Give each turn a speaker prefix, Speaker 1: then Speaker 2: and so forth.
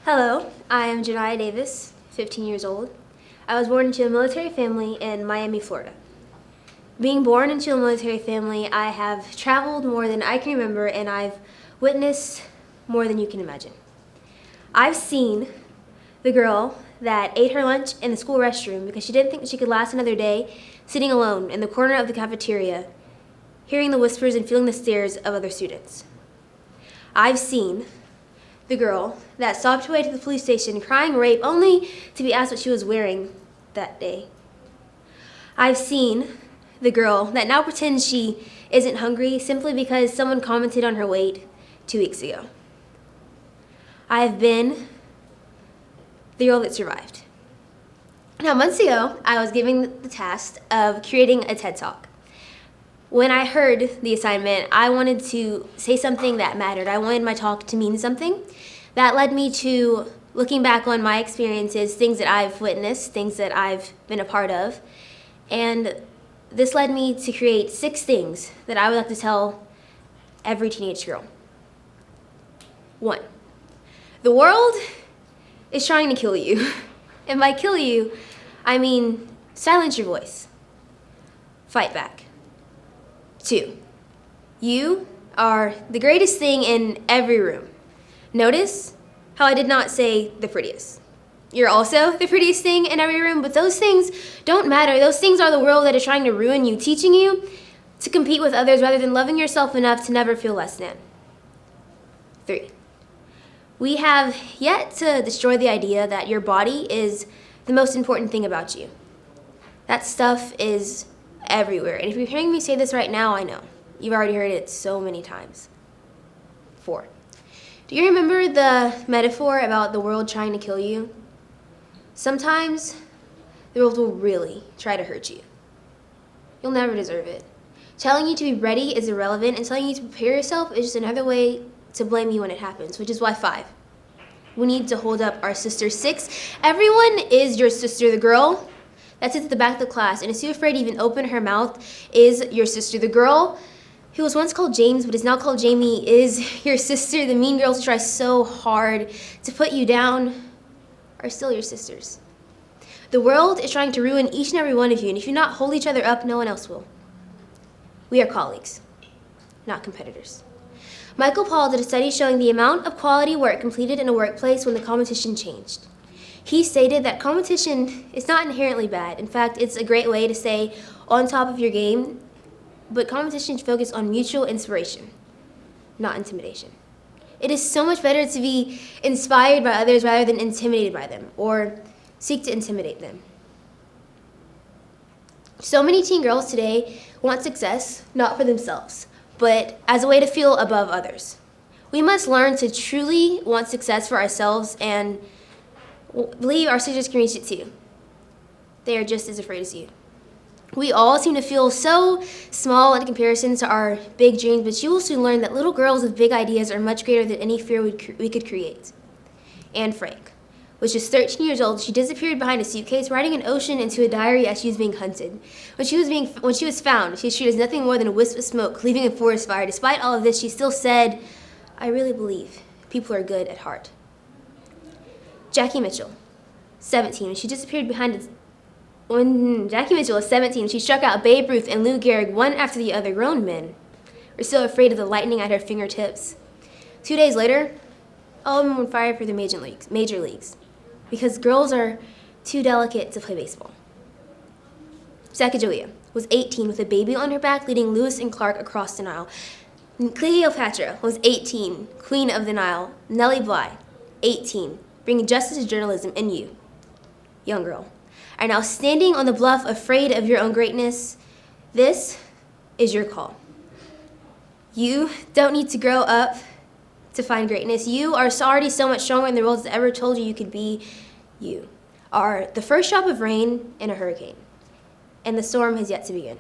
Speaker 1: Hello, I am Janiyah Davis, 15 years old. I was born into a military family in Miami, Florida. Being born into a military family, I have traveled more than I can remember, and I've witnessed more than you can imagine. I've seen the girl that ate her lunch in the school restroom because she didn't think she could last another day, sitting alone in the corner of the cafeteria, hearing the whispers and feeling the stares of other students. I've seen the girl that stalked away to the police station crying rape only to be asked what she was wearing that day. I've seen the girl that now pretends she isn't hungry simply because someone commented on her weight 2 weeks ago. I've been the girl that survived. Now, months ago, I was given the task of creating a TED Talk. When I heard the assignment, I wanted to say something that mattered. I wanted my talk to mean something. That led me to looking back on my experiences, things that I've witnessed, things that I've been a part of. And this led me to create 6 things that I would like to tell every teenage girl. 1, the world is trying to kill you. And by kill you, I mean silence your voice. Fight back. 2, you are the greatest thing in every room. Notice how I did not say the prettiest. You're also the prettiest thing in every room, but those things don't matter. Those things are the world that is trying to ruin you, teaching you to compete with others rather than loving yourself enough to never feel less than. 3, we have yet to destroy the idea that your body is the most important thing about you. That stuff is everywhere. And if you're hearing me say this right now, I know. You've already heard it so many times. 4, do you remember the metaphor about the world trying to kill you? Sometimes the world will really try to hurt you. You'll never deserve it. Telling you to be ready is irrelevant, and telling you to prepare yourself is just another way to blame you when it happens, which is why 5, we need to hold up our sister. 6, everyone is your sister. The girl that sits at the back of the class and is too afraid to even open her mouth is your sister. The girl who was once called James but is now called Jamie is your sister. The mean girls who try so hard to put you down are still your sisters. The world is trying to ruin each and every one of you, and if you not hold each other up, no one else will. We are colleagues, not competitors. Michael Paul did a study showing the amount of quality work completed in a workplace when the competition changed. He stated that competition is not inherently bad. In fact, it's a great way to stay on top of your game, but competition should focus on mutual inspiration, not intimidation. It is so much better to be inspired by others rather than intimidated by them or seek to intimidate them. So many teen girls today want success, not for themselves, but as a way to feel above others. We must learn to truly want success for ourselves and believe our sisters can reach it too. They are just as afraid as you. We all seem to feel so small in comparison to our big dreams, but you will soon learn that little girls with big ideas are much greater than any fear we could create. Anne Frank was just 13 years old. She disappeared behind a suitcase, writing an ocean into a diary as she was being hunted. When she was found, she was treated as nothing more than a wisp of smoke, leaving a forest fire. Despite all of this, she still said, "I really believe people are good at heart." Jackie Mitchell, 17, she disappeared behind When Jackie Mitchell was 17, she struck out Babe Ruth and Lou Gehrig one after the other. Grown men were still afraid of the lightning at her fingertips. 2 days later, all of them were fired for the major leagues, because girls are too delicate to play baseball. Sacagawea was 18 with a baby on her back, leading Lewis and Clark across the Nile. Cleopatra was 18, Queen of the Nile. Nellie Bly, 18, bringing justice to journalism, and you, young girl, are now standing on the bluff afraid of your own greatness. This is your call. You don't need to grow up to find greatness. You are already so much stronger than the world has ever told you you could be. You are the first drop of rain in a hurricane, and the storm has yet to begin.